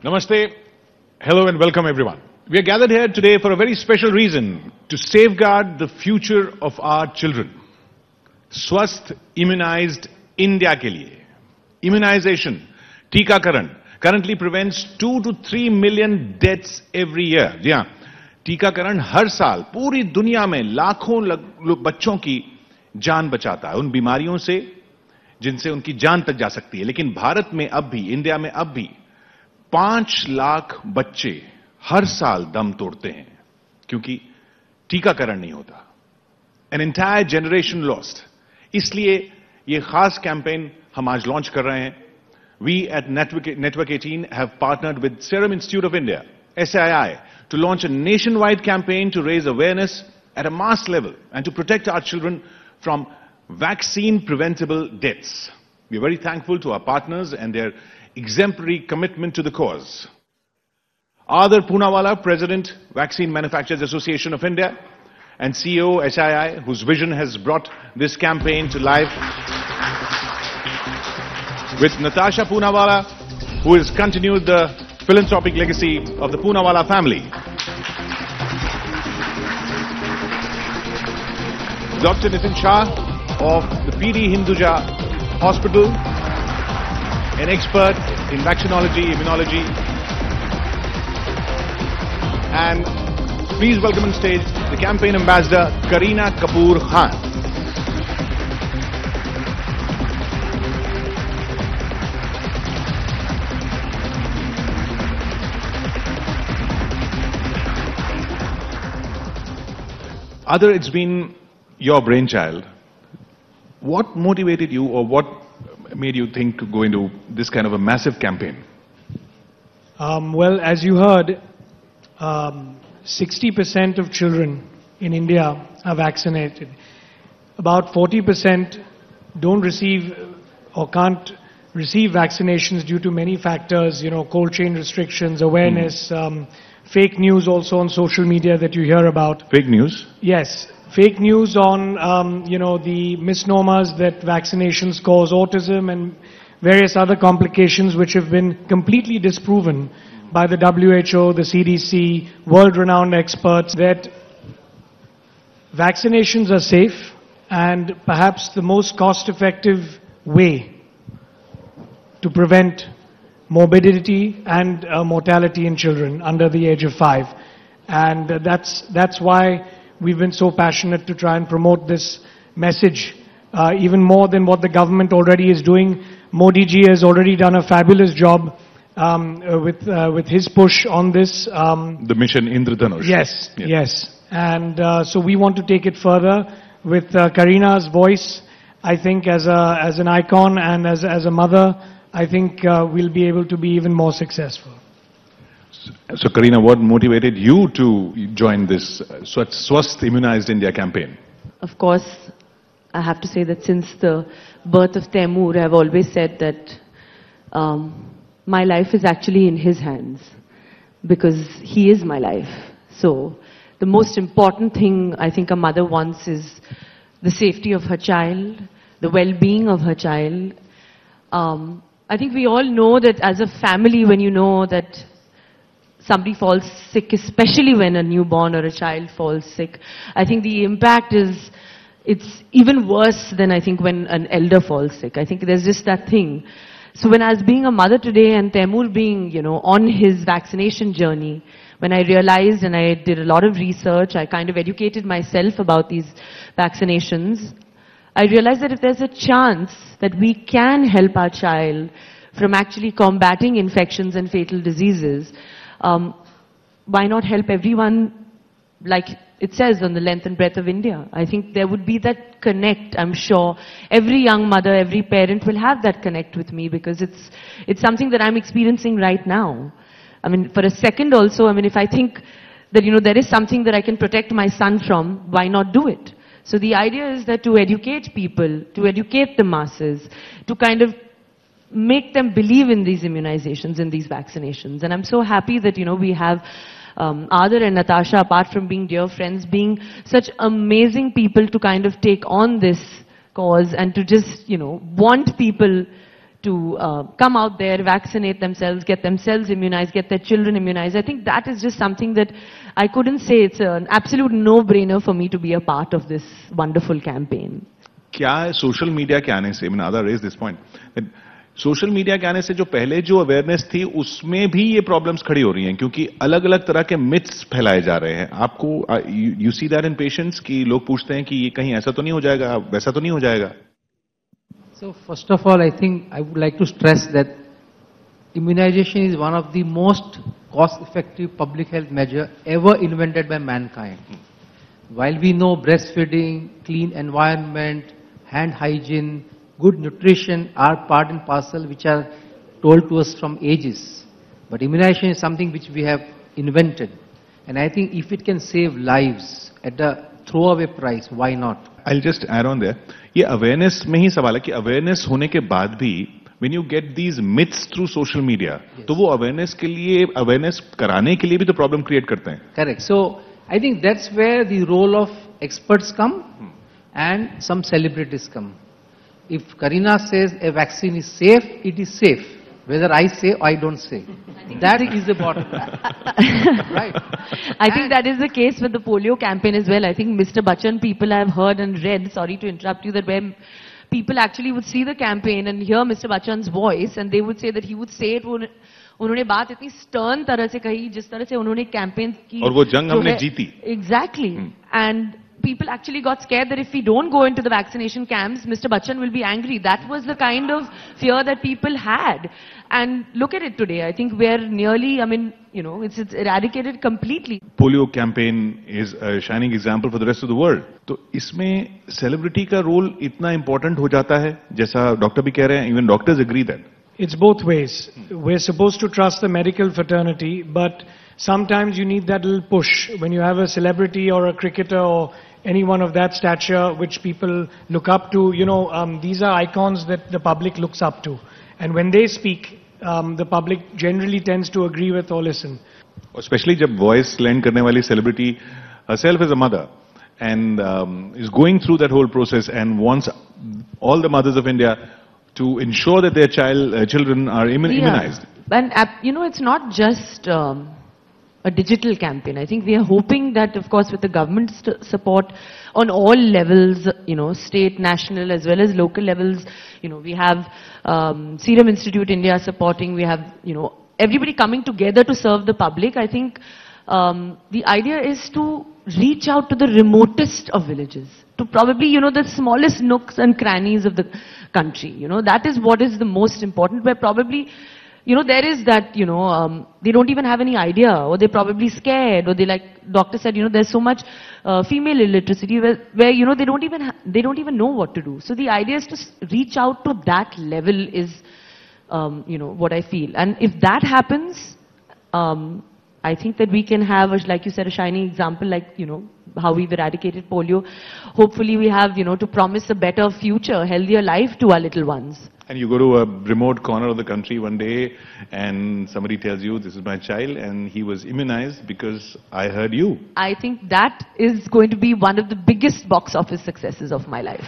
Namaste. Hello and welcome everyone. We are gathered here today for a very special reason, to safeguard the future of our children. Swasth immunized India ke liye. Immunization, टीकाकरण, currently prevents 2 to 3 million deaths every year. जी हाँ, टीकाकरण हर साल पूरी दुनिया में लाखों बच्चों की जान बचाता है उन बीमारियों से जिनसे उनकी जान तक जा सकती है. लेकिन भारत में अब भी, इंडिया में अब भी 5 लाख बच्चे हर साल दम तोड़ते हैं क्योंकि टीकाकरण नहीं होता. An entire generation lost. इसलिए यह खास कैंपेन हम आज लॉन्च कर रहे हैं. We at Network 18 have partnered with Serum Institute of India, SII, to launch a nationwide campaign to raise awareness at a mass level and to protect our children from vaccine-preventable deaths. We are very thankful to our partners and their exemplary commitment to the cause. Adar Poonawalla, President, Vaccine Manufacturers Association of India, and CEO, SII, whose vision has brought this campaign to life, with Natasha Poonawalla, who has continued the philanthropic legacy of the Poonawalla family. Dr. Nitin Shah of the PD Hinduja Hospital, an expert in vaccinology, immunology. And please welcome on stage the campaign ambassador, Kareena Kapoor Khan. Adar, it's been your brainchild. What motivated you, or what made you think to go into this kind of a massive campaign? Well, as you heard, 60% of children in India are vaccinated. About 40% don't receive or can't receive vaccinations due to many factors, cold chain restrictions, awareness, fake news also on social media that you hear about. Fake news? Yes. Fake news on, the misnomers that vaccinations cause autism and various other complications which have been completely disproven by the WHO, the CDC, world-renowned experts, that vaccinations are safe and perhaps the most cost-effective way to prevent morbidity and mortality in children under the age of 5. And that's why we've been so passionate to try and promote this message, even more than what the government already is doing. Modi ji has already done a fabulous job with his push on this. The mission Indradhanush. Yes, yes. And so we want to take it further with Kareena's voice. I think as an icon and as a mother, I think we'll be able to be even more successful. So Kareena, what motivated you to join this Swasth Immunized India campaign? Of course, I have to say that since the birth of Taimur, I've always said that my life is actually in his hands because he is my life. So the most important thing I think a mother wants is the safety of her child, the well-being of her child. I think we all know that as a family, when you know that somebody falls sick, especially when a newborn or a child falls sick, I think the impact it's even worse than I think when an elder falls sick. I think there's just that thing. So when I was being a mother today and Taimur being, on his vaccination journey, when I realized and I did a lot of research, I kind of educated myself about these vaccinations, I realized that if there's a chance that we can help our child from actually combating infections and fatal diseases, why not help everyone, like it says, on the length and breadth of India? I think there would be that connect, I'm sure. Every young mother, every parent will have that connect with me because it's something that I'm experiencing right now. I mean, for a second also, if I think that, there is something that I can protect my son from, why not do it? So the idea is that to educate people, to educate the masses, to kind of make them believe in these immunizations and these vaccinations. And I'm so happy that, we have Adar and Natasha, apart from being dear friends, being such amazing people to kind of take on this cause and to just, want people to come out there, vaccinate themselves, get themselves immunized, get their children immunized. I think that is just something that I couldn't say it's an absolute no-brainer for me to be a part of this wonderful campaign. क्या social media के आने से, I raised this point, social media के आने से जो पहले जो अवेयरनेस थी उसमें भी ये प्रॉब्लम्स खड़ी हो रही हैं क्योंकि अलग अलग तरह के मिथ्स फैलाए जा रहे हैं. आपको you see that in patients कि लोग पूछते हैं कि ये कहीं ऐसा तो नहीं हो जाएगा, वैसा तो नहीं हो जाएगा. So first of all, I think I would like to stress that immunization is one of the most cost-effective public health measure ever invented by mankind. While we know breastfeeding, clean environment, hand hygiene, good nutrition are part and parcel which are told to us from ages. But immunization is something which we have invented. And I think if it can save lives at a throwaway price, why not? I'll just add on there. ये awareness में ही सवाल है कि awareness होने के बाद भी when you get these myths through social media, तो वो awareness के लिए, awareness कराने के लिए भी तो problem create करते हैं. Correct. So I think that's where the role of experts come and some celebrities come. If Kareena says a vaccine is safe, it is safe. Whether I say or I don't say. That is the bottom line. Right. I think that is the case with the polio campaign as well. I think Mr. Bachchan, people have heard and read, sorry to interrupt you, that where people actually would see the campaign and hear Mr. Bachchan's voice and they would say that he would say it, उन्होंने बात इतनी stern तरह से कही जिस तरह से उन्होंने campaign की. और वो जंग हमने जीती. Exactly. And people actually got scared that if we don't go into the vaccination camps, Mr. Bachchan will be angry. That was the kind of fear that people had. And look at it today. I think we're nearly, it's eradicated completely. Polio campaign is a shining example for the rest of the world. तो इसमें celebrity का role इतना important हो जाता है, जैसा doctor भी कह रहे हैं, even doctors agree that. It's both ways. We're supposed to trust the medical fraternity, but sometimes you need that little push. When you have a celebrity or a cricketer or anyone of that stature which people look up to, these are icons that the public looks up to. And when they speak, the public generally tends to agree with or listen. Especially जब voice lend करने वाली celebrity herself is a mother and is going through that whole process and wants all the mothers of India to ensure that their children are immunized. And it's not just a digital campaign. I think we are hoping that, of course, with the government's support on all levels, state, national, as well as local levels, we have Serum Institute India supporting, we have, everybody coming together to serve the public. I think the idea is to reach out to the remotest of villages, to probably, the smallest nooks and crannies of the country. That is what is the most important, where probably, there is that, they don't even have any idea, or they're probably scared, or they, like doctor said, there's so much female illiteracy where they don't even know what to do. So the idea is to reach out to that level is, what I feel. And if that happens, I think that we can have, like you said, a shining example, like, how we've eradicated polio. Hopefully we have, to promise a better future, healthier life to our little ones. And you go to a remote corner of the country one day and somebody tells you, this is my child and he was immunized because I heard you. I think that is going to be one of the biggest box office successes of my life.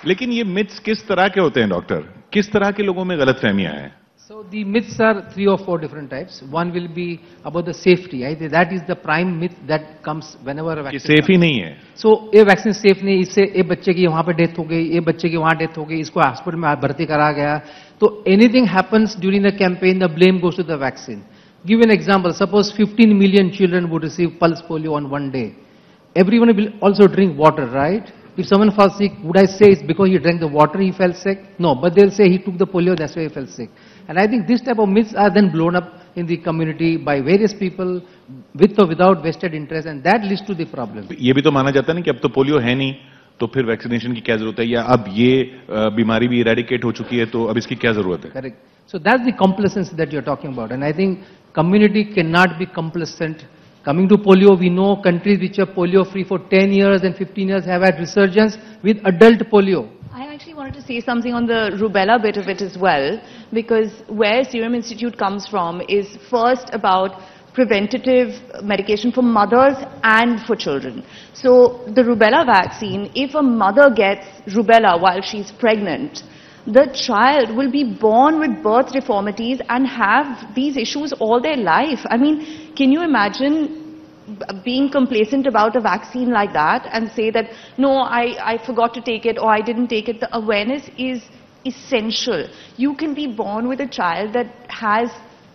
लेकिन ये myths किस तरह के होते हैं doctor? किस तरह के लोगों में गलतफहमियां हैं? So the myths are 3 or 4 different types. One will be about the safety. Right? That is the prime myth that comes whenever a vaccine. ये safe ही नहीं है. So ये vaccine safe नहीं, इससे ये बच्चे की वहाँ पे death हो गई, ये बच्चे की वहाँ death हो गई, इसको hospital में भर्ती करा गया. So anything happens during the campaign, the blame goes to the vaccine. Give an example. Suppose 15 million children would receive pulse polio on one day. Everyone will also drink water, right? If someone falls sick, would I say it's because he drank the water he fell sick? No, but they'll say he took the polio, that's why he fell sick. And I think this type of myths are then blown up in the community by various people with or without vested interest, and that leads to the problem. ये भी तो माना जाता है ना कि अब तो पोलियो है नहीं, तो फिर वैक्सीनेशन की क्या जरूरत है, या अब ये बीमारी भी इरेडिकेट हो चुकी है, तो अब इसकी क्या जरूरत है? Correct. So that's the complacency that you're talking about, and I think community cannot be complacent. Coming to polio, we know countries which are polio free for 10 years and 15 years have had resurgence with adult polio. I actually wanted to say something on the rubella bit of it as well, because where Serum Institute comes from is first about preventative medication for mothers and for children. So the rubella vaccine, if a mother gets rubella while she's pregnant, the child will be born with birth deformities and have these issues all their life. I mean, can you imagine being complacent about a vaccine like that and say that, no, I forgot to take it or I didn't take it? The awareness is essential. You can be born with a child that has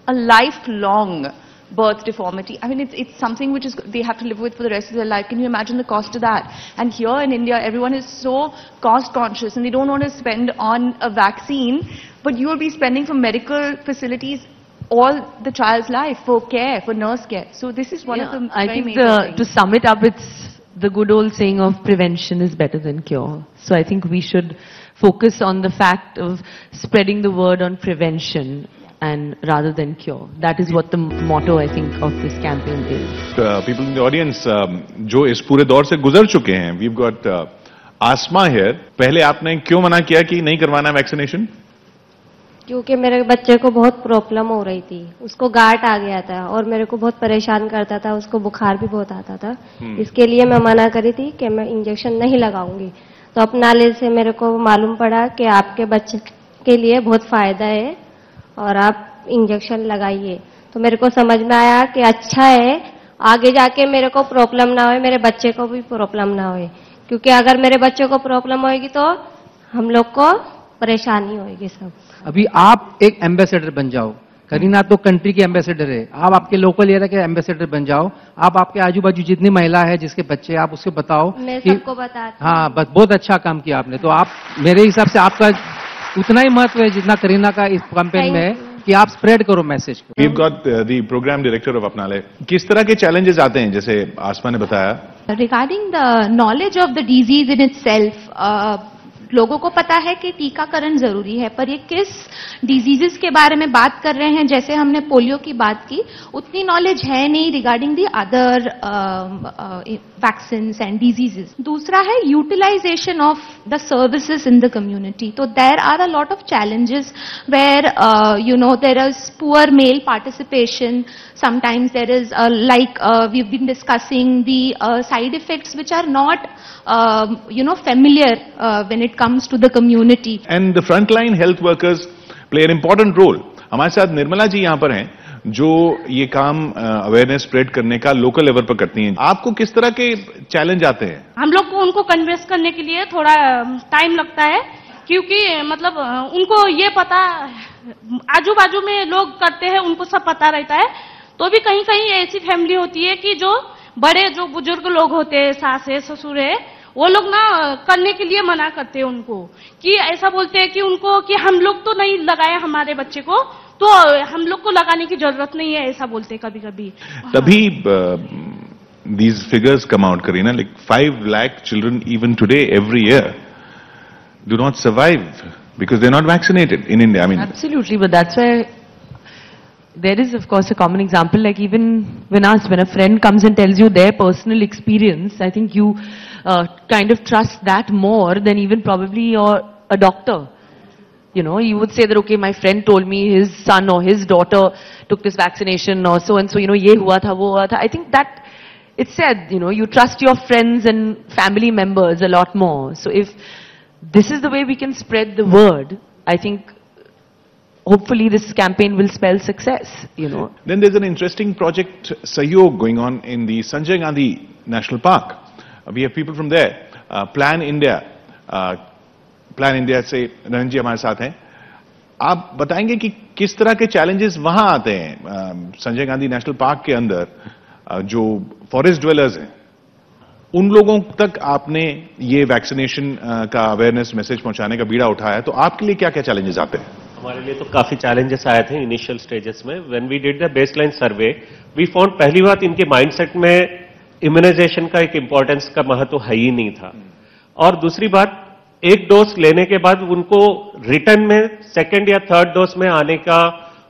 a lifelong birth deformity. I mean, it's something which is they have to live with for the rest of their life. Can you imagine the cost of that? And here in India, everyone is so cost conscious and they don't want to spend on a vaccine, but you will be spending for medical facilities all the child's life, for care, for nurse care. So this is one of the I very think major things. to sum it up, it's the good old saying of prevention is better than cure. So I think we should focus on the fact of spreading the word on prevention and rather than cure. That is what the motto, I think, of this campaign is. People in the audience, जो इस पूरे दौर से गुजर चुके हैं, we've got Asma here. पहले आपने क्यों मना किया कि नहीं करवाना वैक्सीनेशन? क्योंकि मेरे बच्चे को बहुत प्रॉब्लम हो रही थी, उसको गांठ आ गया था और मेरे को बहुत परेशान करता था, उसको बुखार भी बहुत आता था। इसके लिए मैं मना करी थी कि मैं इंजेक्शन नहीं लगाऊंगी। तो अपना नॉलेज से मेरे को मालूम पड़ा कि आपके बच्चे के लिए बहुत फायदा है और आप इंजेक्शन लगाइए। तो मेरे को समझ में आया कि अच्छा है, आगे जाके मेरे को प्रॉब्लम ना हो, मेरे बच्चे को भी प्रॉब्लम ना हो, क्योंकि अगर मेरे बच्चे को प्रॉब्लम होगी तो हम लोग को परेशानी होगी सब। अभी आप एक एम्बेसडर बन जाओ, करीना तो कंट्री की एम्बेसडर है, आप आपके लोकल एरिया के एम्बेसडर बन जाओ, आप आपके आजू बाजू जितनी महिला है जिसके बच्चे, आप उसको बताओ मैं कि सबको बताती हूँ। हाँ, बस बहुत अच्छा काम किया आपने। तो आप, मेरे हिसाब से आपका उतना ही महत्व है जितना करीना का इस कैंपेन में है कि आप स्प्रेड करो मैसेज को। We've got the program director of अपनाले। किस तरह के challenges आते हैं, जैसे आसमा ने बताया? Regarding the knowledge of the disease in itself, लोगों को पता है कि टीकाकरण जरूरी है, पर ये किस डिजीजेस के बारे में बात कर रहे हैं, जैसे हमने पोलियो की बात की, उतनी नॉलेज है नहीं regarding the other vaccines and diseases. दूसरा है utilization of the services in the community. तो there are a lot of challenges where there is poor male participation, sometimes there is we've been discussing the side effects which are not familiar when it comes to the community. And the frontline health workers play an important role. हमारे साथ निर्मला जी यहाँ पर हैं, जो ये काम awareness spread करने का लोकल लेवल पर करती हैं। आपको किस तरह के चैलेंज आते हैं? हम लोग को उनको कन्विंस करने के लिए थोड़ा टाइम लगता है, क्योंकि मतलब उनको ये पता, आजू बाजू में लोग करते हैं, उनको सब पता रहता है। तो भी कहीं कहीं ऐसी फैमिली होती है कि जो बड़े जो बुजुर्ग लोग होते हैं, सास है, ससुर है, वो लोग ना करने के लिए मना करते हैं उनको, कि ऐसा बोलते हैं कि उनको कि हम लोग तो नहीं लगाए हमारे बच्चे को, तो हम लोग को लगाने की जरूरत नहीं है, ऐसा बोलते हैं कभी कभी। तभी these figures come out, Kareena, like 5 lakh children even today every year do not survive because they're not vaccinated in India. I mean, absolutely, but that's why there is, of course, a common example, like even when a friend comes and tells you their personal experience, I think you kind of trust that more than even probably a doctor. You know, you would say that, okay, my friend told me his son or his daughter took this vaccination or so and so, ye hua tha, wo hua tha. I think that it's said, you trust your friends and family members a lot more. So if this is the way we can spread the word, I think hopefully this campaign will spell success, Then there's an interesting project, Sahyog, going on in the Sanjay Gandhi National Park. We have people from there. Plan India से रंजन जी हमारे साथ हैं। आप बताएंगे कि किस तरह के चैलेंजेस वहां आते हैं संजय गांधी नेशनल पार्क के अंदर, जो फॉरेस्ट ड्वेलर्स हैं, उन लोगों तक आपने ये वैक्सीनेशन का अवेयरनेस मैसेज पहुंचाने का बीड़ा उठाया, तो आपके लिए क्या क्या चैलेंजेस आते हैं? हमारे लिए तो काफी चैलेंजेस आए थे इनिशियल स्टेजेस में। When we did the baseline survey, we found पहली बात इनके माइंडसेट में इम्यूनाइजेशन का एक इंपॉर्टेंस का महत्व है ही नहीं था, और दूसरी बात, एक डोज लेने के बाद उनको रिटर्न में सेकंड या थर्ड डोज में आने का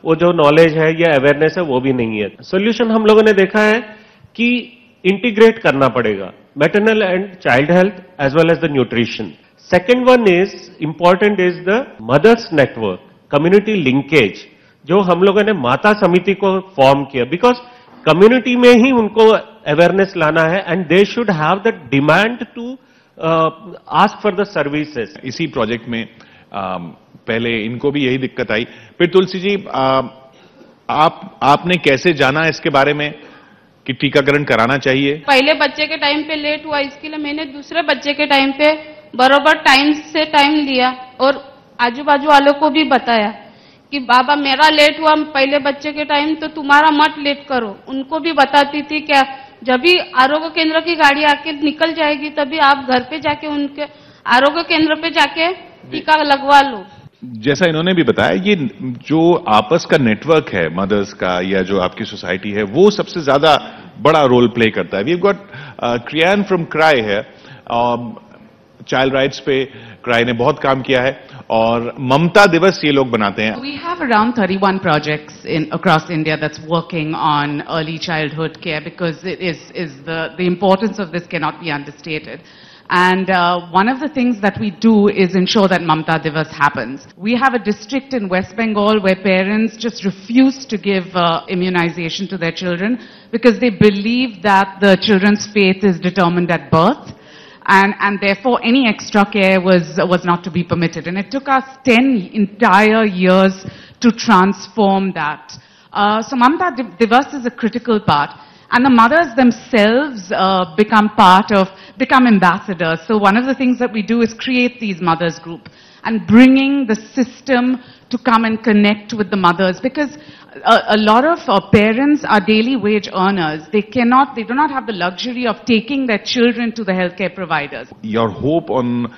वो जो नॉलेज है या अवेयरनेस है वो भी नहीं है। सोल्यूशन हम लोगों ने देखा है कि इंटीग्रेट करना पड़ेगा maternal and child health as well as the nutrition. Second one is important is the mothers network, community linkage, जो हम लोगों ने माता समिति को फॉर्म किया, बिकॉज कम्युनिटी में ही उनको अवेयरनेस लाना है and they should have the demand to ask for the services. इसी प्रोजेक्ट में पहले इनको भी यही दिक्कत आई, फिर तुलसी जी आपने कैसे जाना इसके बारे में कि टीकाकरण कराना चाहिए? पहले बच्चे के टाइम पे लेट हुआ, इसके लिए मैंने दूसरे बच्चे के टाइम पे बराबर टाइम से टाइम लिया और आजू बाजू वालों को भी बताया कि बाबा मेरा लेट हुआ पहले बच्चे के टाइम, तो तुम्हारा मत लेट करो। उनको भी बताती थी क्या जब भी आरोग्य केंद्र की गाड़ी आके निकल जाएगी तभी आप घर पे जाके उनके आरोग्य केंद्र पे जाके टीका लगवा लो। जैसा इन्होंने भी बताया, ये जो आपस का नेटवर्क है मदर्स का या जो आपकी सोसाइटी है, वो सबसे ज्यादा बड़ा रोल प्ले करता है। वी हैव गॉट क्रियान फ्रॉम क्राई है, चाइल्ड राइट्स पे क्राई ने बहुत काम किया है और ममता दिवस ये लोग बनाते हैं। We have around 31 projects across India that's working on early childhood care because it is the importance of this cannot be understated. And one of the things that we do is ensure that Mamta Divas happens. We have a district in West Bengal where parents just refuse to give immunization to their children because they believe that the children's fate is determined at birth. And therefore any extra care was not to be permitted. And it took us 10 entire years to transform that. So Mamta Divas is a critical part. And the mothers themselves become ambassadors. So one of the things that we do is create these mothers group and bringing the system to come and connect with the mothers, because a lot of parents are daily wage earners. They do not have the luxury of taking their children to the healthcare providers. Your hope on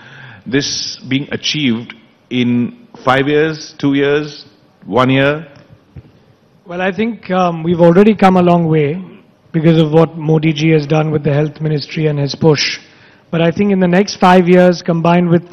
this being achieved in 5 years, 2 years, 1 year? Well, I think we've already come a long way because of what Modi ji has done with the health ministry and his push. But I think in the next 5 years, combined with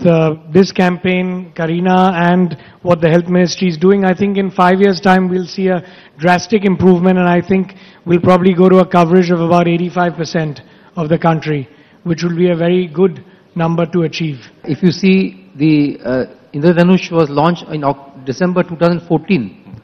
this campaign, Kareena, and what the health ministry is doing, I think in 5 years' time we'll see a drastic improvement, and I think we'll probably go to a coverage of about 85% of the country, which will be a very good number to achieve. If you see, the Indradhanush was launched in December 2014.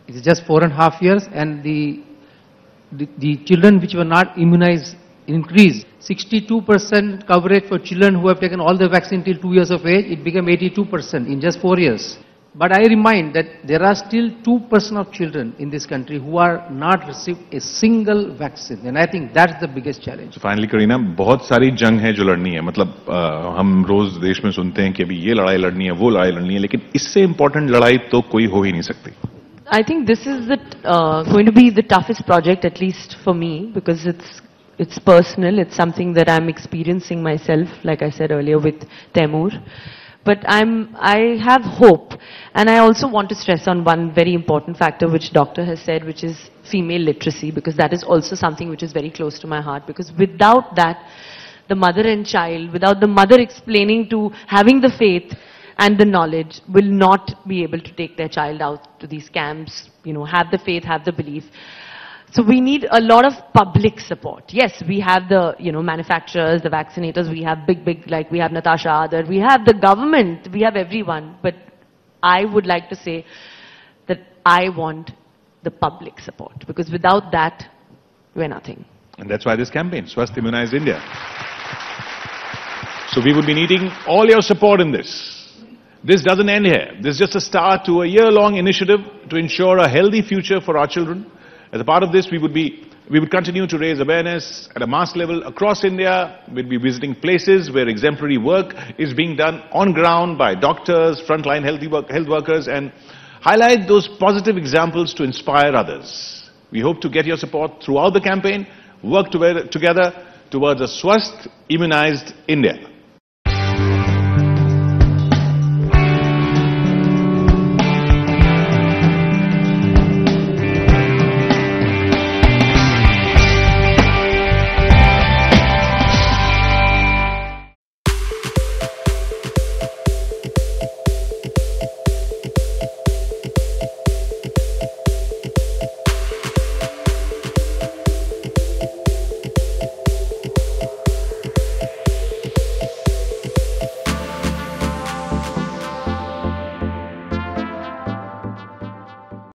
It's just 4.5 years, and the children which were not immunized increased. 62% coverage for children who have taken all the vaccine till 2 years of age, it became 82% in just 4 years. But I remind that there are still 2% of children in this country who are not received a single vaccine, and I think that's the biggest challenge. So finally, Kareena, बहुत सारी जंग है जो लड़नी है। मतलब हम रोज देश में सुनते हैं कि अभी ये लड़ाई लड़नी है, वो लड़ाई लड़नी है, लेकिन इससे इम्पोर्टेंट लड़ाई तो कोई हो ही नहीं सकती। I think this is going to be the toughest project, at least for me, because it's personal. It's something that I'm experiencing myself, like I said earlier with Taimur. But I have hope, and I also want to stress on one very important factor which doctor has said, which is female literacy, because that is also something which is very close to my heart. Because without that, the mother and child, without the mother explaining to having the faith and the knowledge, will not be able to take their child out to these camps, have the faith, have the belief. So we need a lot of public support. Yes, we have the, manufacturers, the vaccinators, we have big, like we have Natasha Adar, we have the government, we have everyone. But I would like to say that I want the public support, because without that, we're nothing. And that's why this campaign, Swasth Immunized India. So we would be needing all your support in this. This doesn't end here. This is just a start to a year-long initiative to ensure a healthy future for our children. As a part of this, we would continue to raise awareness at a mass level across India. We'll be visiting places where exemplary work is being done on ground by doctors, frontline health workers, and highlight those positive examples to inspire others. We hope to get your support throughout the campaign, work together towards a Swasth Immunized India.